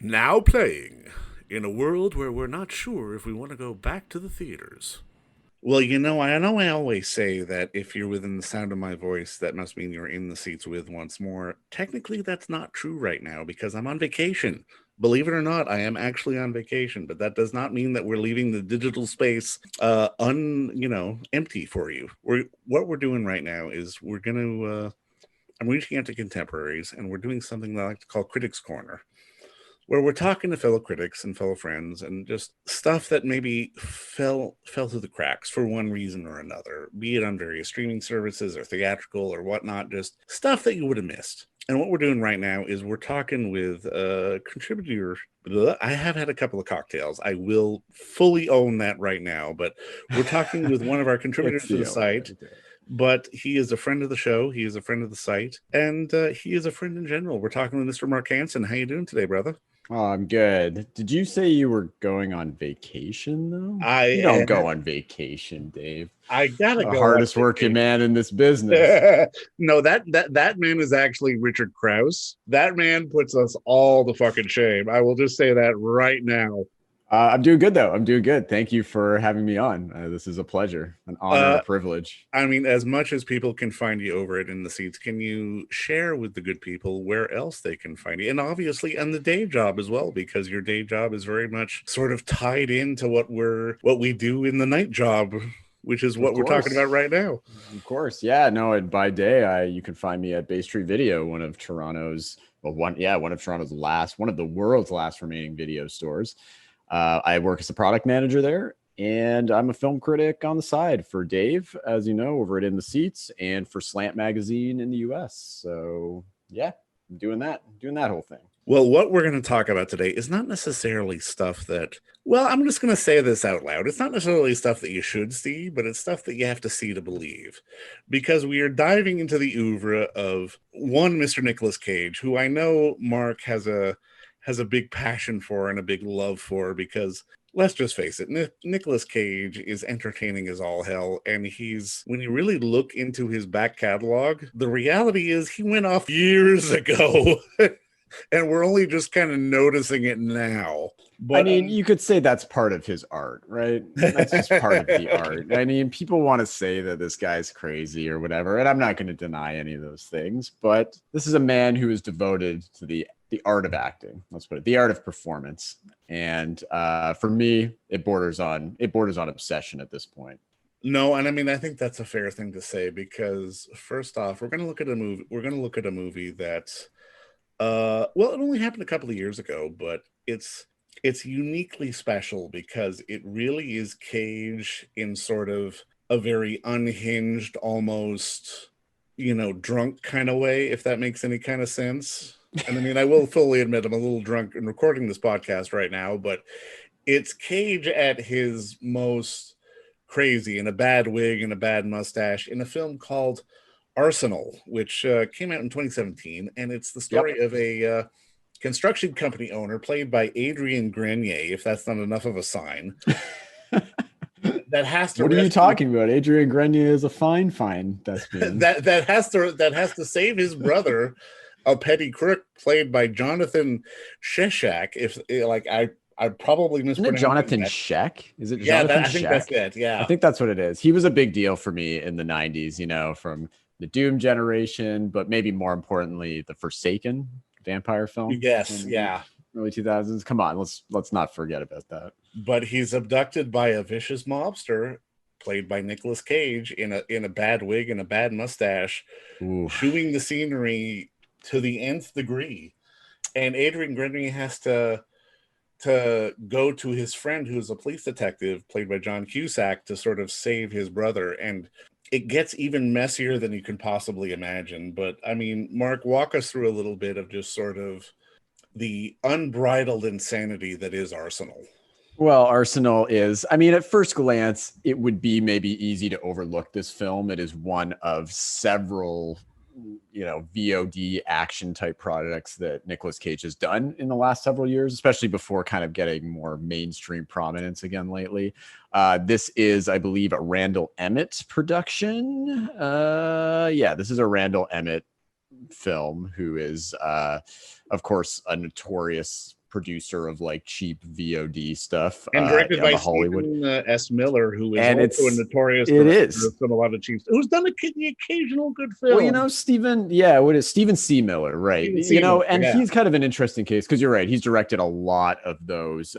Now playing in a world where we're not sure if we want to go back to the theaters. Well, I always say that if you're within the sound of my voice, that must mean you're in the seats with once more. Technically, that's not true right now because I'm on vacation. Believe it or not, I am actually on vacation, but that does not mean that we're leaving the digital space empty for you. What we're doing right now is I'm reaching out to contemporaries and we're doing something that I like to call Critics Corner, where we're talking to fellow critics and fellow friends and just stuff that maybe fell through the cracks for one reason or another, be it on various streaming services or theatrical or whatnot, just stuff that you would have missed. And what we're doing right now is we're talking with a contributor. I have had a couple of cocktails. I will fully own that right now, but we're talking with one of our It's contributors to the the only. site, but he is a friend of the show. He is a friend of the site, and he is a friend in general. We're talking with Mr. Mark Hanson. How you doing today, brother? Oh, I'm good. Did you say you were going on vacation though? You don't I go on vacation, Dave. I gotta The go on hardest working vacation. man in this business. No, that man is actually Richard Krause. That man puts us all to fucking shame. I will just say that right now. I'm doing good though. I'm doing good. Thank you for having me on. This is a pleasure, an honor, and Uh, a privilege. I mean, as much as people can find you over it in the seats, can you share with the good people where else they can find you? And obviously on the day job as well, because your day job is very much sort of tied into what we do in the night job, which is Of what we're talking course. about right now. Of course. Yeah, no, and by day, you can find me at Bay Street Video, one of the world's last remaining video stores. I work as a product manager there, and I'm a film critic on the side for Dave, as you know, over at In the Seats, and for Slant Magazine in the US. So yeah, I'm doing that whole thing. Well, what we're going to talk about today is not necessarily stuff that, well, I'm just going to say this out loud. It's not necessarily stuff that you should see, but it's stuff that you have to see to believe. Because we are diving into the oeuvre of one Mr. Nicolas Cage, who I know Mark has a big passion for and a big love for because let's just face it, Nicolas Cage is entertaining as all hell, and when you really look into his back catalog, the reality is he went off years ago. And we're only just kind of noticing it now. I But mean, you could say that's part of his art, right? That's just part of the art. I mean, people want to say that this guy's crazy or whatever, and I'm not going to deny any of those things, but this is a man who is devoted to the art of acting. Let's put it, the art of performance. And for me, it borders on obsession at this point. no, and I mean I think that's a fair thing to say because first off, we're going to look at a movie that well, it only happened a couple of years ago, but it's uniquely special because it really is Cage in sort of a very unhinged, almost, drunk kind of way, if that makes any kind of sense. And I mean, I will fully admit I'm a little drunk in recording this podcast right now, but it's Cage at his most crazy in a bad wig and a bad mustache in a film called Arsenal, which came out in 2017, and it's the Yep. story of a construction company owner played by Adrian Grenier, if that's not enough of a sign, that has to What are you rescue talking about? Adrian Grenier is a fine thespian. that has to save his brother, a petty crook played by Jonathan Sheshak. If like I probably Isn't it mispronouncing Jonathan that. Sheck? Is it Yeah, Jonathan I think that's Sheck? it. I Yeah. think that's what it is. He was a big deal for me in the 90s, from the Doom generation, but maybe more importantly, the Forsaken vampire film Yes. in the Yeah. early 2000s. Come on, let's not forget about that. But he's abducted by a vicious mobster played by Nicolas Cage in a bad wig and a bad mustache, Ooh. chewing the scenery to the nth degree. And Adrian Grenier has to go to his friend who's a police detective played by John Cusack to sort of save his brother, and it gets even messier than you can possibly imagine. But I mean, Mark, walk us through a little bit of just sort of the unbridled insanity that is Arsenal. Well, Arsenal is, I mean, at first glance, it would be maybe easy to overlook this film. It is one of several, VOD action type projects that Nicolas Cage has done in the last several years, especially before kind of getting more mainstream prominence again lately. This is, I believe, a Randall Emmett production. Yeah, this is a Randall Emmett film, who is, of course, a notorious producer of like cheap VOD stuff and directed by the Hollywood. Stephen S. Miller, who is And also a notorious it director is. of a lot of cheap, who's done the occasional good film. Well, you know, Stephen C. Miller, right? Stephen C. You know, Miller, and yeah. he's kind of an interesting case because you're right. He's directed a lot of those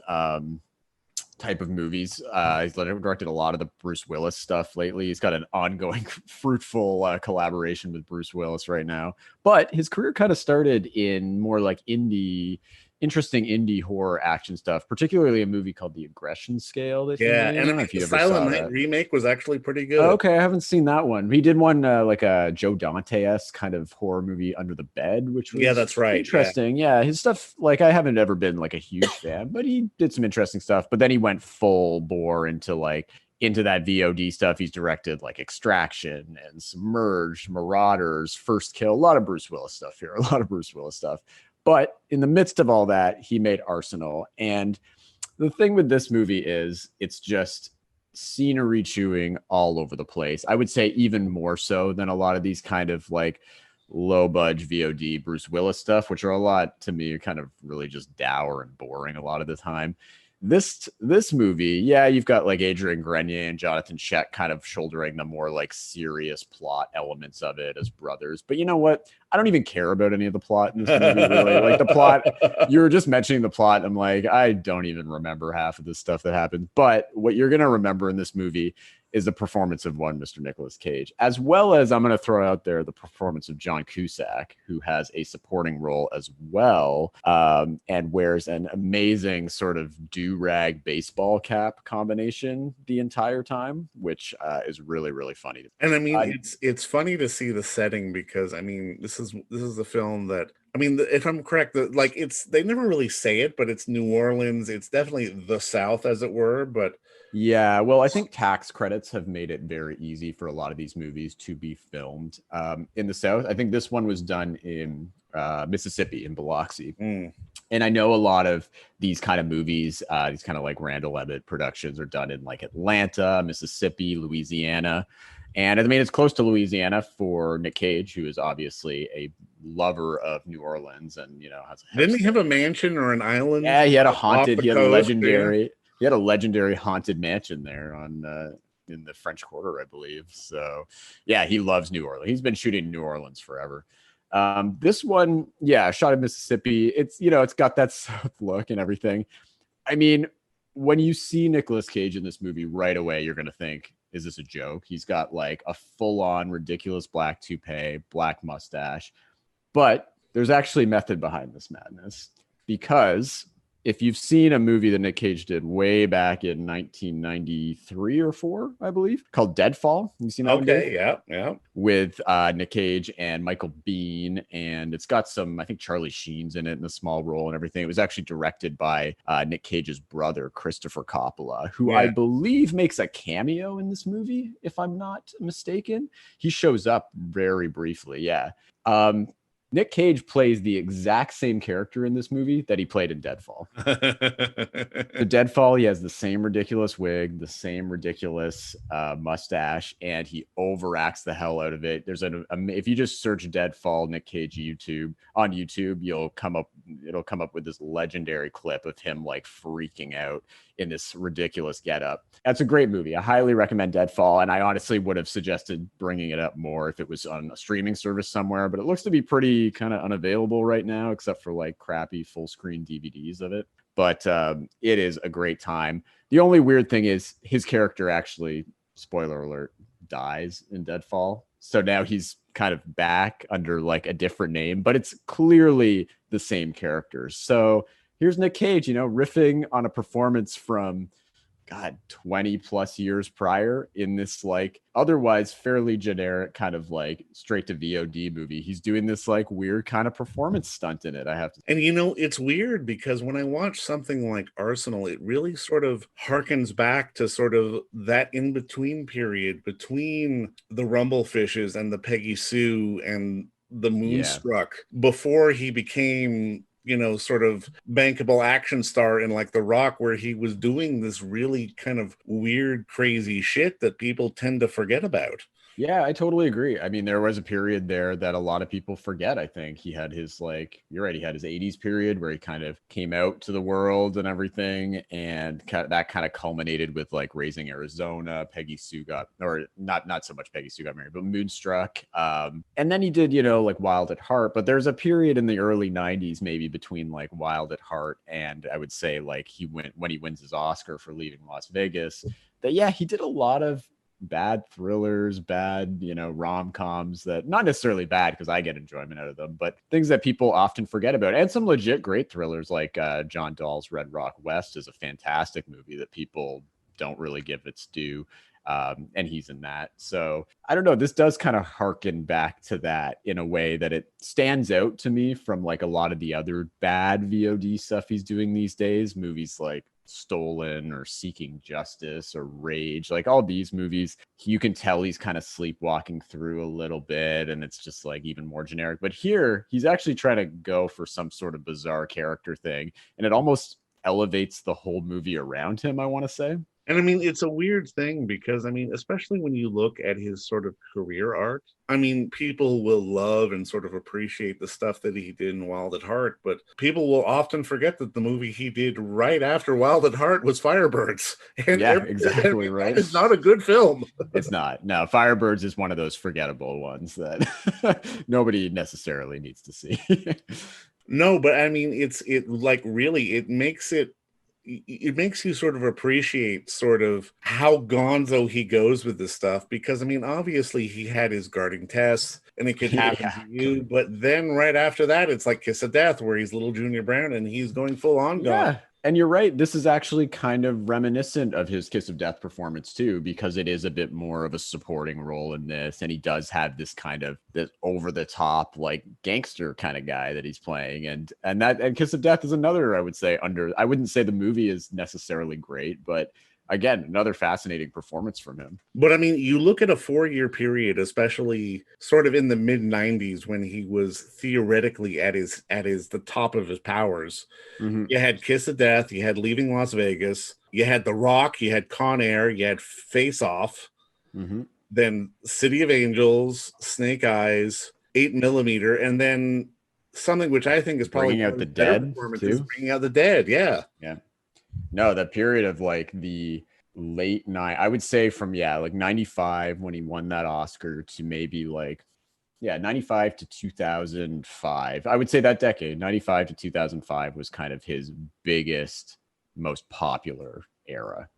type of movies. He's directed a lot of the Bruce Willis stuff lately. He's got an ongoing fruitful collaboration with Bruce Willis right now. But his career kind of started in more like interesting indie horror action stuff, particularly a movie called The Aggression Scale that he made. And I mean, if you the ever Silent saw Night that remake was actually pretty good. Okay, I haven't seen that one. He did one like a Joe Dante-esque kind of horror movie, Under the Bed, which was that's right, interesting. Yeah, his stuff, like I haven't ever been like a huge fan, but he did some interesting stuff. But then he went full bore into that VOD stuff. He's directed like Extraction and Submerged, Marauders, First Kill, a lot of Bruce Willis stuff here, a lot of Bruce Willis stuff. But in the midst of all that, he made Arsenal. And the thing with this movie is it's just scenery chewing all over the place. I would say even more so than a lot of these kind of like low budge VOD Bruce Willis stuff, which are a lot to me kind of really just dour and boring a lot of the time. This movie, yeah, you've got like Adrian Grenier and Jonathan Schaech kind of shouldering the more like serious plot elements of it as brothers. But you know what? I don't even care about any of the plot in this movie, really. Like the plot, you were just mentioning the plot. I'm like, I don't even remember half of the stuff that happened. But what you're going to remember in this movie is the performance of one Mr. Nicolas Cage, as well as I'm going to throw out there the performance of John Cusack, who has a supporting role as well, and wears an amazing sort of do-rag baseball cap combination the entire time, which is really, really funny. And I mean, it's funny to see the setting because I mean, this is a film that, I mean, if I'm correct, like they never really say it, but it's New Orleans. It's definitely the South, as it were, but. Yeah, well, I think tax credits have made it very easy for a lot of these movies to be filmed in the South. I think this one was done in Mississippi, in Biloxi. And I know a lot of these kind of movies, these kind of like Randall Emmett productions are done in like Atlanta, Mississippi, Louisiana. And I mean, it's close to Louisiana for Nick Cage, who is obviously a lover of New Orleans and, you know, didn't he have a mansion or an island? Yeah, he had a haunted, he had a legendary. Yeah. He had a legendary haunted mansion there on in the French Quarter, I believe. So, yeah, he loves New Orleans. He's been shooting in New Orleans forever. This one, yeah, shot in Mississippi. It's, you know, it's got that South look and everything. I mean, when you see Nicolas Cage in this movie right away, you're going to think, is this a joke? He's got like a full-on ridiculous black toupee, black mustache. But there's actually method behind this madness, because if you've seen a movie that Nick Cage did way back in 1993 or 4, I believe, called Deadfall. You seen that one, Dave? Yeah. With Nick Cage and Michael Biehn, and it's got some, I think Charlie Sheen's in it in a small role and everything. It was actually directed by Nick Cage's brother, Christopher Coppola, who I believe makes a cameo in this movie, if I'm not mistaken. He shows up very briefly, yeah. Nick Cage plays the exact same character in this movie that he played in Deadfall. The Deadfall, he has the same ridiculous wig, the same ridiculous mustache, and he overacts the hell out of it. There's if you just search Deadfall Nick Cage on YouTube, it'll come up with this legendary clip of him like freaking out in this ridiculous getup. That's a great movie. I highly recommend Deadfall, and I honestly would have suggested bringing it up more if it was on a streaming service somewhere, but it looks to be pretty kind of unavailable right now, except for like crappy full screen DVDs of it. But it is a great time. The only weird thing is his character actually, spoiler alert, dies in Deadfall. So now he's kind of back under like a different name, but it's clearly the same characters. So here's Nick Cage, you know, riffing on a performance from 20 plus years prior in this like otherwise fairly generic kind of like straight to VOD movie. He's doing this like weird kind of performance stunt in it, I have to. And you know, it's weird because when I watch something like Arsenal, it really sort of harkens back to sort of that in-between period between the Rumblefishes and the Peggy Sue and the Moonstruck before he became, you know, sort of bankable action star in like The Rock, where he was doing this really kind of weird, crazy shit that people tend to forget about. Yeah, I totally agree. I mean, there was a period there that a lot of people forget. I think he had his, like, you're right, he had his 80s period where he kind of came out to the world and everything. And that kind of culminated with like Raising Arizona, Peggy Sue got, or not so much Peggy Sue got married, but Moonstruck. And then he did, like Wild at Heart. But there's a period in the early 90s, maybe between like Wild at Heart and I would say like when he wins his Oscar for Leaving Las Vegas, that, yeah, he did a lot of bad thrillers, bad, rom-coms that not necessarily bad because I get enjoyment out of them, but things that people often forget about. And some legit great thrillers like John Dahl's Red Rock West is a fantastic movie that people don't really give its due. And he's in that. So I don't know. This does kind of harken back to that in a way that it stands out to me from like a lot of the other bad VOD stuff he's doing these days. Movies like Stolen or Seeking Justice or Rage, like all these movies, you can tell he's kind of sleepwalking through a little bit and it's just like even more generic. But here he's actually trying to go for some sort of bizarre character thing, and it almost elevates the whole movie around him, I want to say. And I mean, it's a weird thing because, I mean, especially when you look at his sort of career arc, I mean, people will love and sort of appreciate the stuff that he did in Wild at Heart, but people will often forget that the movie he did right after Wild at Heart was Firebirds. And Yeah, exactly, right. It's not a good film. It's not. No, Firebirds is one of those forgettable ones that nobody necessarily needs to see. No, but I mean, it makes you sort of appreciate sort of how gonzo he goes with this stuff, because I mean, obviously he had his guarding tests and it could happen to you, but then right after that it's like Kiss of Death where he's little Junior Brown and he's going full on gone. And you're right, this is actually kind of reminiscent of his Kiss of Death performance too, because it is a bit more of a supporting role in this, and he does have this kind of this over the top like gangster kind of guy that he's playing, and Kiss of Death is another, I would say, I wouldn't say the movie is necessarily great, but again, another fascinating performance from him. But I mean, you look at a 4-year period, especially sort of in the mid 90s when he was theoretically at the top of his powers. Mm-hmm. You had Kiss of Death, you had Leaving Las Vegas, you had The Rock, you had Con Air, you had Face Off, mm-hmm. then City of Angels, Snake Eyes, 8mm, and then something which I think is probably Bringing Out the Dead too. Bringing Out the Dead, yeah. No, that period of like the late night, I would say from like 95 when he won that Oscar to maybe like 95 to 2005. I would say that decade, 95 to 2005 was kind of his biggest, most popular era.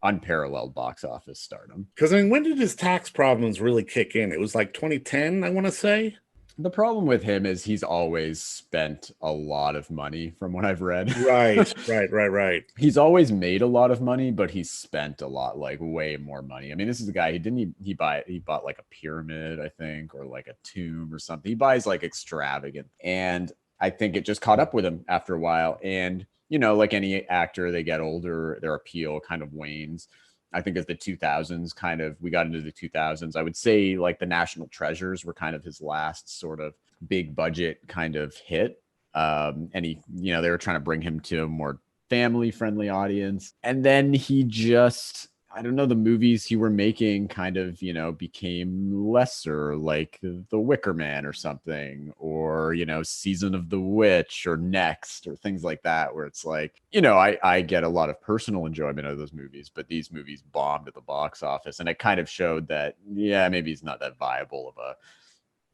Unparalleled box office stardom. Because I mean, when did his tax problems really kick in? It was like 2010, I want to say. The problem with him is he's always spent a lot of money from what I've read. Right. He's always made a lot of money, but he's spent a lot, like way more money. I mean, this is a guy, he bought like a pyramid, I think, or like a tomb or something. He buys like extravagant. And I think it just caught up with him after a while. And, like any actor, they get older, their appeal kind of wanes. I think as the 2000s we got into the 2000s, I would say like The National Treasures were kind of his last sort of big budget kind of hit. And he, they were trying to bring him to a more family friendly audience. And then he just, I don't know, the movies he were making kind of, became lesser, like The Wicker Man or something, or, Season of the Witch or Next or things like that, where it's like, I get a lot of personal enjoyment out of those movies, but these movies bombed at the box office. And it kind of showed that, maybe he's not that viable of a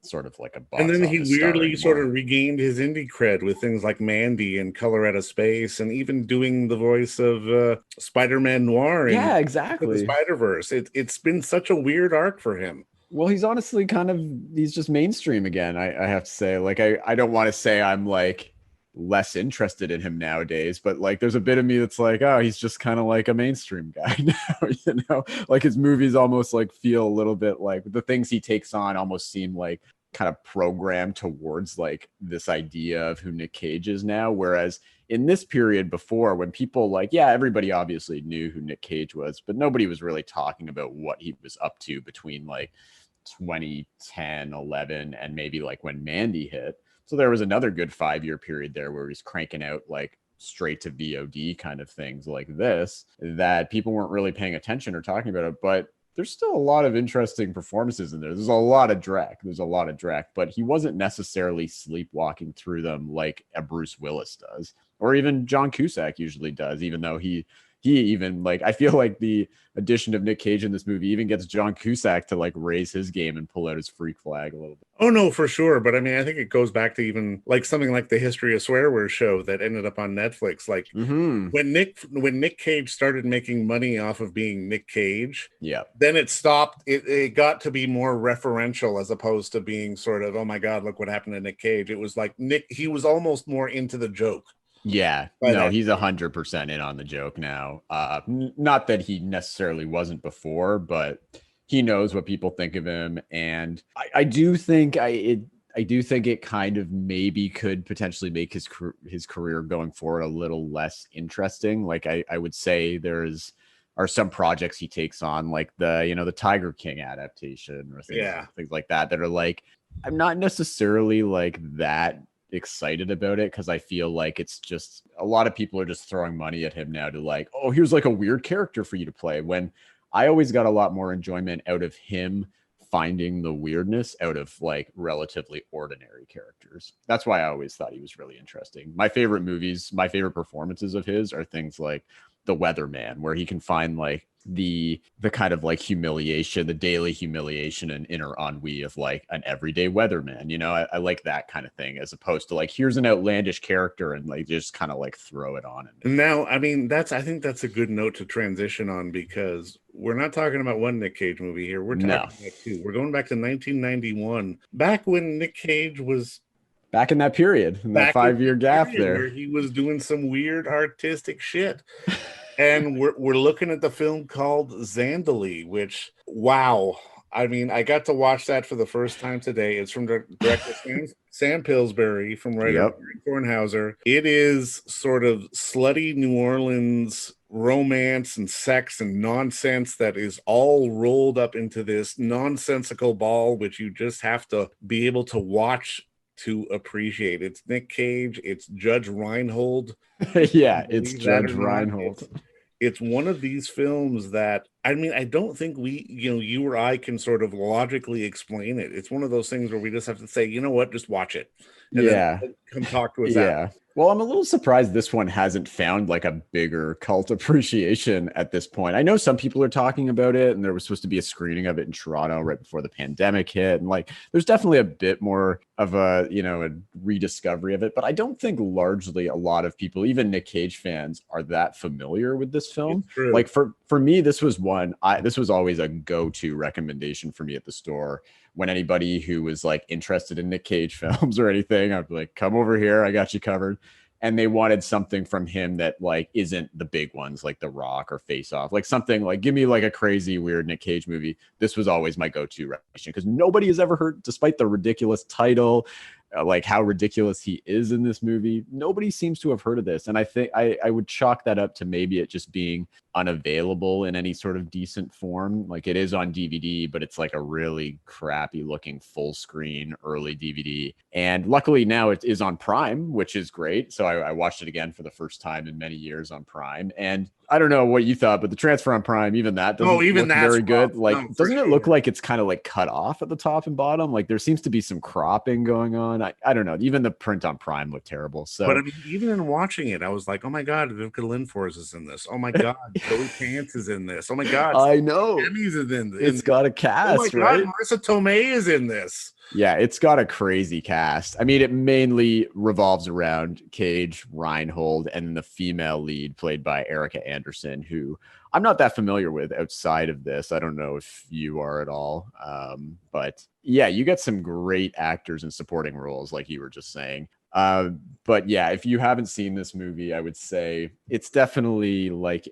sort of like a box and then he office weirdly sort of regained his indie cred with things like Mandy and Color Out of Space, and even doing the voice of Spider-Man Noir in exactly the Spider-Verse. It's been such a weird arc for him. Well, he's honestly he's just mainstream again, I have to say. Like, I don't want to say I'm like less interested in him nowadays, but like there's a bit of me that's like, oh, he's just kind of like a mainstream guy now, like his movies almost like feel a little bit like the things he takes on almost seem like kind of programmed towards like this idea of who Nick Cage is now. Whereas in this period before, when people like, everybody obviously knew who Nick Cage was, but nobody was really talking about what he was up to between like 2010, 11, and maybe like when Mandy hit. So there was another good 5-year period there where he's cranking out like straight to VOD kind of things like this that people weren't really paying attention or talking about it. But there's still a lot of interesting performances in there. There's a lot of Drek, but he wasn't necessarily sleepwalking through them like a Bruce Willis does, or even John Cusack usually does, even though he even, like, I feel like the addition of Nick Cage in this movie even gets John Cusack to like raise his game and pull out his freak flag a little bit. Oh no, for sure. But I mean, I think it goes back to even like something like the History of Swearword show that ended up on Netflix. Like when Nick Cage started making money off of being Nick Cage, yeah, then it stopped. It got to be more referential as opposed to being sort of, oh my God, look what happened to Nick Cage. It was like he was almost more into the joke. Yeah, no, he's 100% in on the joke now. Not that he necessarily wasn't before, but he knows what people think of him, and I do think it kind of maybe could potentially make his career going forward a little less interesting. Like I would say are some projects he takes on, like the Tiger King adaptation or things like that are like, I'm not necessarily like that excited about it, because I feel like it's just a lot of people are just throwing money at him now to like, oh, here's like a weird character for you to play, when I always got a lot more enjoyment out of him finding the weirdness out of like relatively ordinary characters. That's why I always thought he was really interesting. My favorite performances of his are things like The Weatherman, where he can find like the kind of like humiliation, the daily humiliation and inner ennui of like an everyday weatherman. I like that kind of thing, as opposed to like, here's an outlandish character and like just kind of like throw it on. Now, I mean, I think that's a good note to transition on, because we're not talking about one Nick Cage movie here. We're talking about two. We're going back to 1991, back when Nick Cage was back in that period, in that 5-year gap there, where he was doing some weird artistic shit. And we're looking at the film called Zandalee, which, wow. I mean, I got to watch that for the first time today. It's from director Sam Pillsbury, from writer Kornhauser. It is sort of slutty New Orleans romance and sex and nonsense that is all rolled up into this nonsensical ball, which you just have to be able to watch to appreciate. It's Nick Cage. It's Judge Reinhold. Yeah, it's Judge Reinhold. It's one of these films that, I mean, I don't think you or I can sort of logically explain it. It's one of those things where we just have to say, you know what, just watch it. And then come talk to us. Yeah. Well, I'm a little surprised this one hasn't found like a bigger cult appreciation at this point. I know some people are talking about it, and there was supposed to be a screening of it in Toronto right before the pandemic hit. And like, there's definitely a bit more of a rediscovery of it. But I don't think largely a lot of people, even Nick Cage fans, are that familiar with this film. Like for me, this was always a go-to recommendation for me at the store. When anybody who was like interested in Nick Cage films or anything, I'd be like, come over here, I got you covered. And they wanted something from him that like isn't the big ones like The Rock or Face Off, like something like, give me like a crazy weird Nick Cage movie. This was always my go-to recommendation, because nobody has ever heard, despite the ridiculous title, like how ridiculous he is in this movie, nobody seems to have heard of this. And I think I would chalk that up to maybe it just being unavailable in any sort of decent form. Like, it is on DVD, but it's like a really crappy looking full screen early DVD. And luckily now it is on Prime, which is great. So I watched it again for the first time in many years on Prime. And I don't know what you thought, but the transfer on Prime, even that doesn't look very good. Like, doesn't it look like it's kind of like cut off at the top and bottom? Like, there seems to be some cropping going on. I don't know. Even the print on Prime looked terrible. So, but I mean, even in watching it, I was like, oh my God, Vivica Lindfors is in this. Oh my God, Joey Pants is in this. Oh my God, I know. Emmys is in this. It's got a cast, oh my right? God, Marissa Tomei is in this. Yeah, it's got a crazy cast. I mean, it mainly revolves around Cage, Reinhold, and the female lead played by Erica Anderson, who I'm not that familiar with outside of this. I don't know if you are at all. But yeah, you get some great actors in supporting roles, like you were just saying. But yeah, if you haven't seen this movie, I would say it's definitely like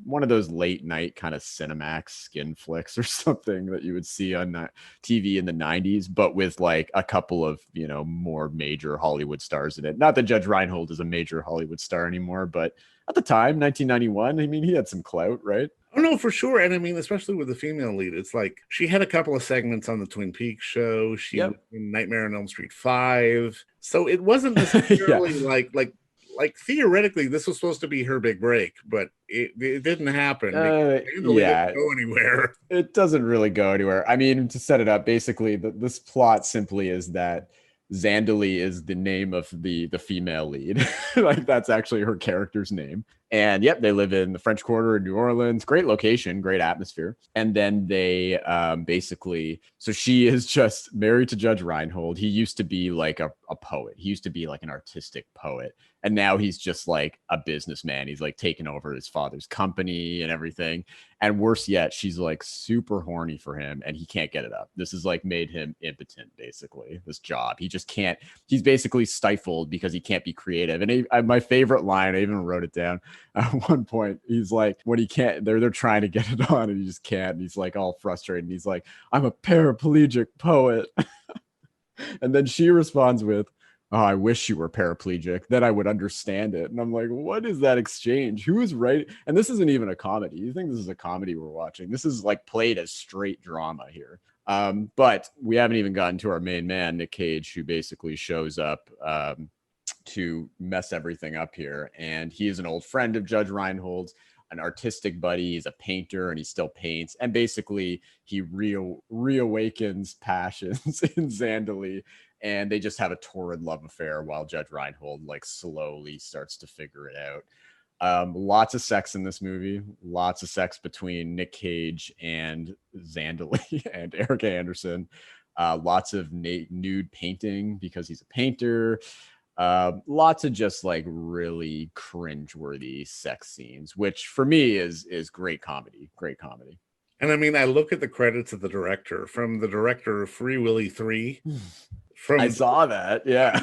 one of those late night kind of Cinemax skin flicks or something that you would see on TV in the 90s, but with like a couple of, more major Hollywood stars in it. Not that Judge Reinhold is a major Hollywood star anymore, but at the time, 1991, I mean, he had some clout, right? Oh, no, for sure. And I mean, especially with the female lead, it's like she had a couple of segments on the Twin Peaks show. She was in Nightmare on Elm Street 5. So it wasn't necessarily like like theoretically, this was supposed to be her big break, but it didn't happen because Zandalee didn't Yeah, go anywhere. it doesn't really go anywhere. I mean, to set it up, basically, this plot simply is that Zandalee is the name of the female lead. Like that's actually her character's name. And yep, they live in the French Quarter in New Orleans. Great location, great atmosphere. And then they basically, so she is just married to Judge Reinhold. He used to be like a poet. He used to be like an artistic poet. And now he's just like a businessman. He's like taken over his father's company and everything. And worse yet, she's like super horny for him and he can't get it up. This has like made him impotent, basically, this job. He just can't, he's basically stifled because he can't be creative. And my favorite line, I even wrote it down at one point. He's like, when he can't, they're trying to get it on and he just can't. And he's like all frustrated. And he's like, I'm a paraplegic poet. And then she responds with, oh, I wish you were paraplegic. Then I would understand it. And I'm like, what is that exchange? Who is right? And this isn't even a comedy. You think this is a comedy we're watching? This is like played as straight drama here. But we haven't even gotten to our main man, Nick Cage, who basically shows up to mess everything up here. And he is an old friend of Judge Reinhold's, an artistic buddy. He's a painter and he still paints. And basically he reawakens passions in Zandalee. And they just have a torrid love affair while Judge Reinhold like slowly starts to figure it out. Lots of sex in this movie. Lots of sex between Nick Cage and Zandalee and Eric Anderson. Lots of nude painting because he's a painter. Lots of just like really cringeworthy sex scenes, which for me is great comedy. Great comedy. And I mean, I look at the credits of the director, from the director of Free Willy 3. I saw that, yeah.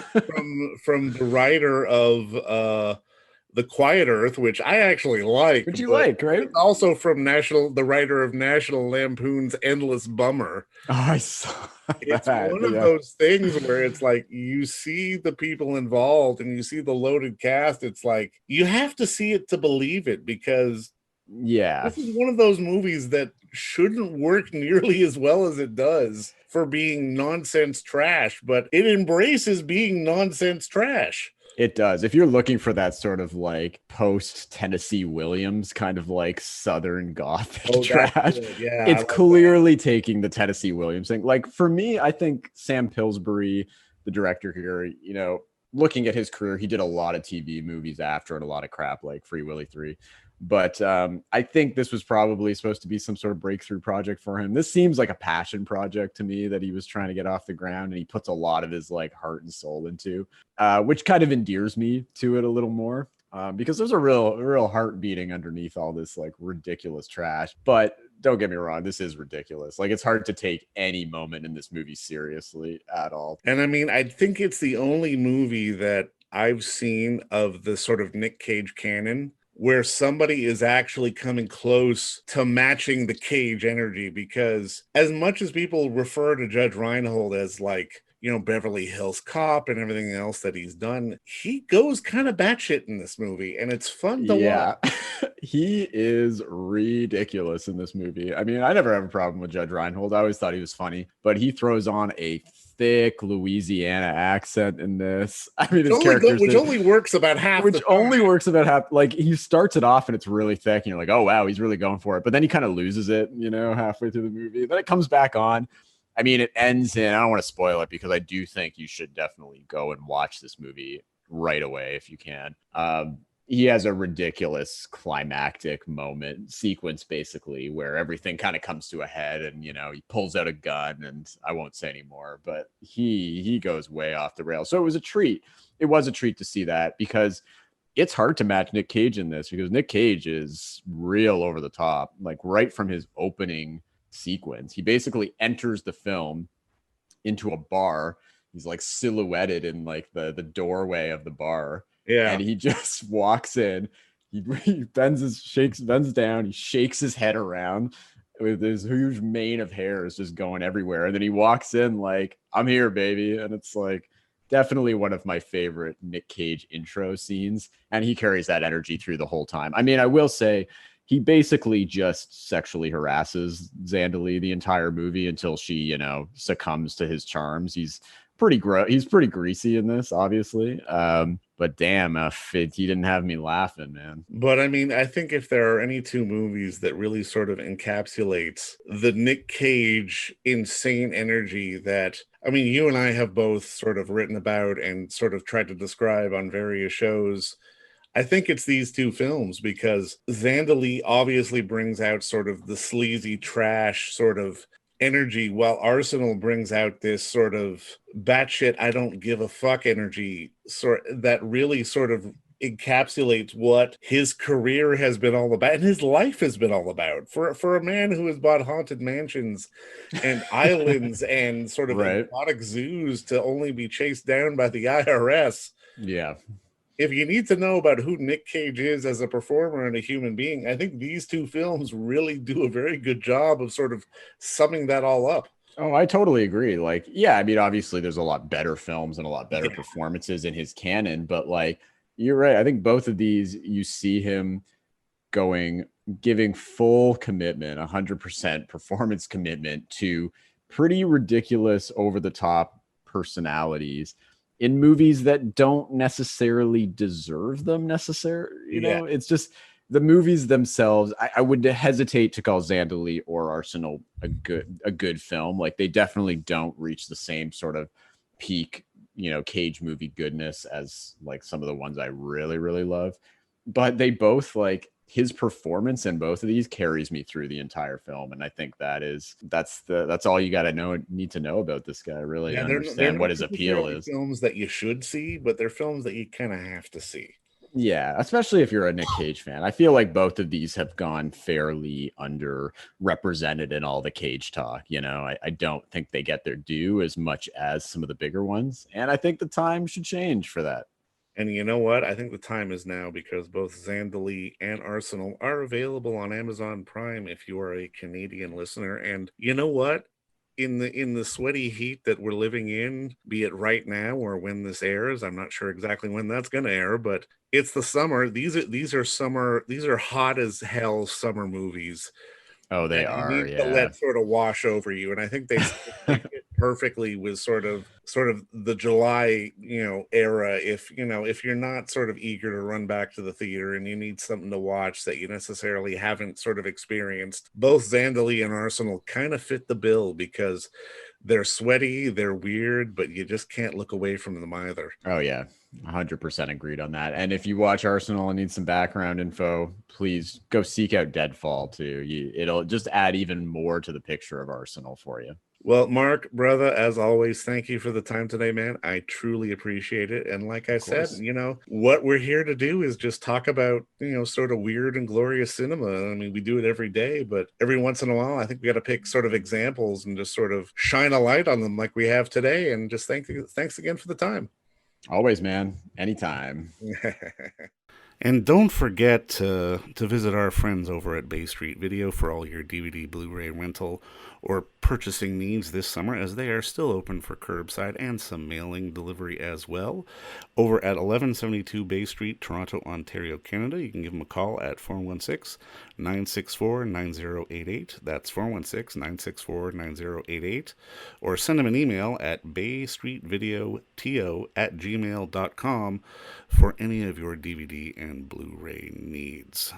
from the writer of The Quiet Earth, which I actually like. Which you like, right? Also from the writer of National Lampoon's Endless Bummer. Oh, I saw it's one of those things where it's like you see the people involved and you see the loaded cast. It's like you have to see it to believe it, because this is one of those movies that shouldn't work nearly as well as it does for being nonsense trash, but it embraces being nonsense trash. It does. If you're looking for that sort of like post Tennessee Williams kind of like Southern Gothic trash, it's clearly taking the Tennessee Williams thing. Like for me, I think Sam Pillsbury, the director here, you know, looking at his career, he did a lot of TV movies after and a lot of crap like Free Willy 3. But I think this was probably supposed to be some sort of breakthrough project for him. This seems like a passion project to me that he was trying to get off the ground, and he puts a lot of his like heart and soul into, which kind of endears me to it a little more, because there's a real heart beating underneath all this like ridiculous trash. But don't get me wrong, this is ridiculous. Like it's hard to take any moment in this movie seriously at all. And I mean, I think it's the only movie that I've seen of the sort of Nick Cage canon where somebody is actually coming close to matching the Cage energy, because as much as people refer to Judge Reinhold as like, you know, Beverly Hills Cop and everything else that he's done, he goes kind of batshit in this movie, and it's fun to watch. He is ridiculous in this movie. I mean, I never have a problem with Judge Reinhold. I always thought he was funny, but he throws on a thick Louisiana accent in this. I mean, which only works about half. Like he starts it off and it's really thick, and you're like, oh wow, he's really going for it. But then he kind of loses it, you know, halfway through the movie. Then it comes back on. I mean, it ends in, I don't want to spoil it because I do think you should definitely go and watch this movie right away if you can. He has a ridiculous climactic sequence, basically, where everything kind of comes to a head, and, you know, he pulls out a gun, and I won't say anymore, but he goes way off the rails. So it was a treat. It was a treat to see that, because it's hard to match Nick Cage in this, because Nick Cage is real over the top, like right from his opening sequence. He basically enters the film into a bar. He's like silhouetted in like the doorway of the bar. Yeah. And he just walks in. He bends down. He shakes his head around with his huge mane of hairs just going everywhere. And then he walks in like, I'm here, baby. And it's like definitely one of my favorite Nick Cage intro scenes. And he carries that energy through the whole time. I mean, I will say he basically just sexually harasses Zandalee the entire movie until she, you know, succumbs to his charms. He's pretty greasy in this, obviously. But damn, you didn't have me laughing, man. But I mean, I think if there are any two movies that really sort of encapsulates the Nick Cage insane energy that, I mean, you and I have both sort of written about and sort of tried to describe on various shows. I think it's these two films because Zandalee obviously brings out sort of the sleazy trash sort of energy, while Arsenal brings out this sort of batshit I don't give a fuck energy sort that really sort of encapsulates what his career has been all about and his life has been all about. For a man who has bought haunted mansions and islands and sort of Right. exotic zoos to only be chased down by the IRS. Yeah. If you need to know about who Nick Cage is as a performer and a human being, I think these two films really do a very good job of sort of summing that all up. Oh, I totally agree. Like, yeah, I mean, obviously there's a lot better films and a lot better Yeah. performances in his canon, but like, you're right. I think both of these, you see him giving full commitment, 100% performance commitment to pretty ridiculous, over the top personalities in movies that don't necessarily deserve them necessarily. Yeah. It's just the movies themselves. I would hesitate to call Zandalee or Arsenal a good film. Like, they definitely don't reach the same sort of peak, Cage movie goodness as like some of the ones I really, really love. But they both, like, his performance in both of these carries me through the entire film, and I think that's all you got to need to know about this guy, really, to Yeah, they're understand what not his appeal necessarily is. films that you should see, but they're films that you kind of have to see. Yeah, especially if you're a Nick Cage fan. I feel like both of these have gone fairly underrepresented in all the Cage talk. I don't think they get their due as much as some of the bigger ones, and I think the time should change for that. And you know what? I think the time is now because both Zandalee and Arsenal are available on Amazon Prime if you are a Canadian listener. And you know what? In the sweaty heat that we're living in, be it right now or when this airs, I'm not sure exactly when that's going to air, but it's the summer. These are hot as hell summer movies Oh, they that you are, need to yeah. let sort of wash over you. And I think they fit perfectly with sort of the July, era. If you're not sort of eager to run back to the theater and you need something to watch that you necessarily haven't sort of experienced, both Zandalee and Arsenal kind of fit the bill because they're sweaty, they're weird, but you just can't look away from them either. Oh yeah, 100% agreed on that. And if you watch Arsenal and need some background info, please go seek out Deadfall too. It'll just add even more to the picture of Arsenal for you. Well, Mark, brother, as always, thank you for the time today, man. I truly appreciate it. And like I Of said, course. what we're here to do is just talk about, sort of weird and glorious cinema. I mean, we do it every day, but every once in a while, I think we got to pick sort of examples and just sort of shine a light on them like we have today. And just thanks again for the time. Always, man. Anytime. And don't forget to visit our friends over at Bay Street Video for all your DVD, Blu-ray rental, or purchasing needs this summer, as they are still open for curbside and some mailing delivery as well. Over at 1172 Bay Street, Toronto, Ontario, Canada, you can give them a call at 416-964-9088. That's 416-964-9088. Or send them an email at baystreetvideoto@gmail.com for any of your DVD and Blu-ray needs.